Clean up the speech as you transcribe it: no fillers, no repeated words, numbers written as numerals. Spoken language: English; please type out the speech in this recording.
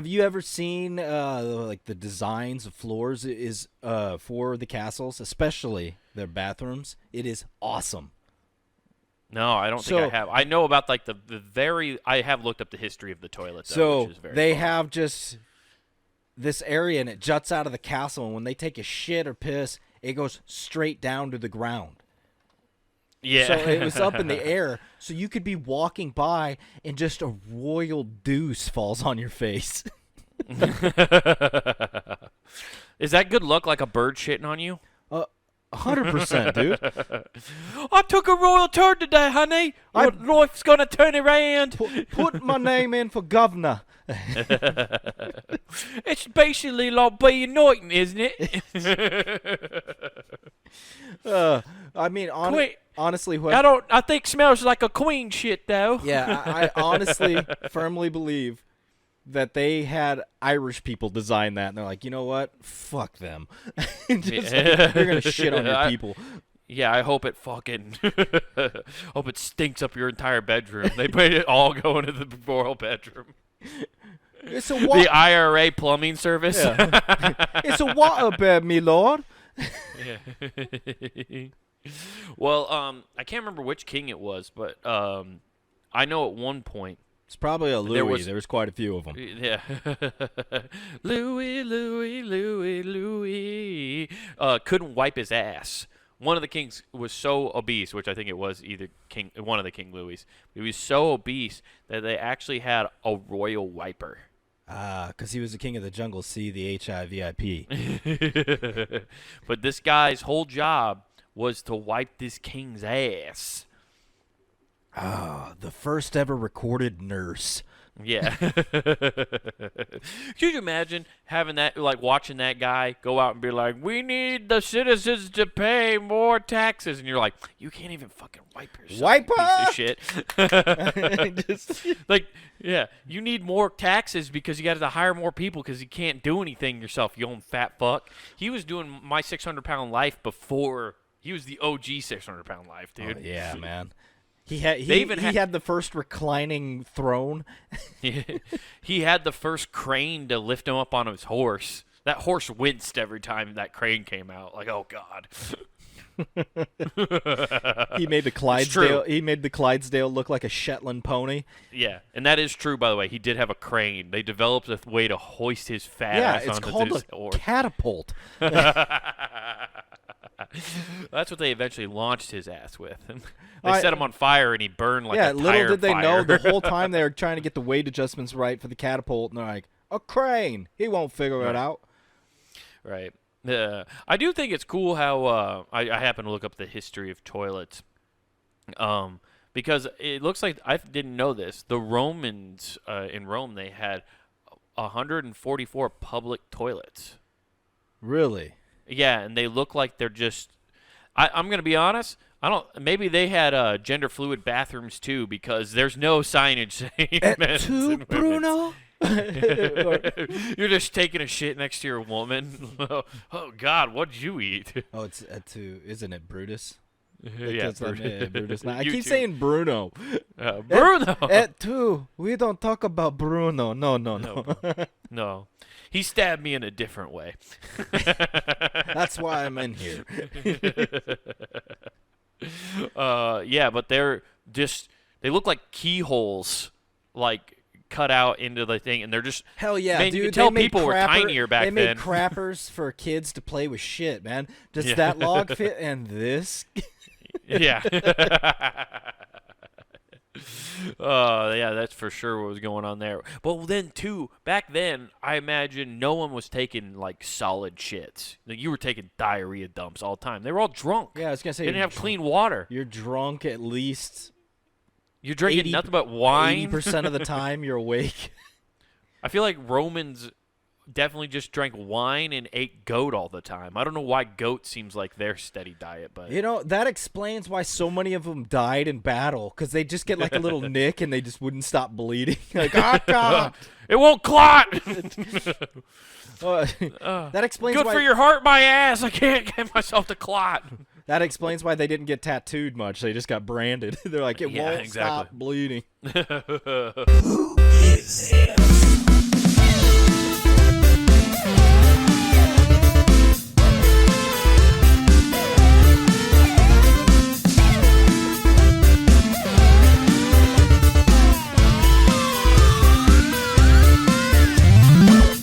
have you ever seen like the designs of floors is for the castles, especially their bathrooms? It is awesome. No, I don't think I have. I know about like the very. I have looked up the history of the toilet. Though, which is very they fun. have just this area, and it juts out of the castle. And when they take a shit or piss, it goes straight down to the ground. Yeah. So it was up in the air, so you could be walking by, and just a royal deuce falls on your face. Is that good luck? Like a bird shitting on you? 100%, dude. I took a royal turn today, honey. Life's gonna turn around. Put my name in for governor. It's basically like being Norton, isn't it? I mean, honestly, I think smells like a queen shit though. Yeah, I honestly firmly believe that they had Irish people design that, and they're like, you know what? Fuck them. Just like, they're gonna shit on your people. Yeah, I hope it fucking hope it stinks up your entire bedroom. They made it all go into the royal bedroom. It's a the IRA plumbing service. Yeah. It's a water bed, me lord. Yeah. Well, I can't remember which king it was, but I know at one point it's probably a Louis. There was quite a few of them. Yeah. Louis couldn't wipe his ass. One of the kings was so obese, which I think it was one of the King Louis. He was so obese that they actually had a royal wiper. Because he was the king of the jungle. See the HIVIP. But this guy's whole job was to wipe this king's ass. The first ever recorded nurse. Yeah. Could you imagine having that, like watching that guy go out and be like, we need the citizens to pay more taxes. And you're like, you can't even fucking wipe yourself. Wipe piece of shit. Like, yeah, you need more taxes because you got to hire more people because you can't do anything yourself, you old fat fuck. He was doing My 600-Pound Life before. He was the OG 600-Pound Life, dude. Oh, yeah, man. He had the first reclining throne. He had the first crane to lift him up on his horse. That horse winced every time that crane came out. Like, oh god. He made the Clydesdale. He made the Clydesdale look like a Shetland pony. Yeah, and that is true, by the way. He did have a crane. They developed a way to hoist his fat ass onto his horse. Yeah, it's called a catapult. That's what they eventually launched his ass with. They set him on fire, and he burned like a tire little did they know fire. the whole time they were trying to get the weight adjustments right for the catapult, and they're like, a crane. He won't figure it out. Right. I do think it's cool how I happen to look up the history of toilets, because it looks like I didn't know this. The Romans in Rome, they had 144 public toilets. Really? Yeah, and they look like they're just. I'm gonna be honest. I don't. Maybe they had gender fluid bathrooms too, because there's no signage saying men's and women's. Bruno. You're just taking a shit next to your woman. Oh God, what'd you eat? Oh, it's isn't it Brutus? Yeah, Brutus. I keep saying Bruno. Bruno. At two, we don't talk about Bruno. No. He stabbed me in a different way. That's why I'm in here. Yeah, but they look like keyholes, like cut out into the thing, and they're just hell yeah, man, dude. You could tell people were tinier back then. They made then. crappers for kids to play with shit, man. Does that log fit in this? Yeah. Yeah, that's for sure what was going on there. But then, too, back then, I imagine no one was taking, like, solid shits. Like, you were taking diarrhea dumps all the time. They were all drunk. Yeah, I was going to say. They didn't have clean water. You're drunk at least. You're drinking nothing but wine. 80% of the time you're awake. I feel like Romans definitely just drank wine and ate goat all the time. I don't know why goat seems like their steady diet, but you know that explains why so many of them died in battle, because they just get like a little nick and they just wouldn't stop bleeding. Like, God. It won't clot. That explains good why. For your heart, my ass. I can't get myself to clot. That explains why they didn't get tattooed much. They just got branded. They're like, it won't stop bleeding. Who is it?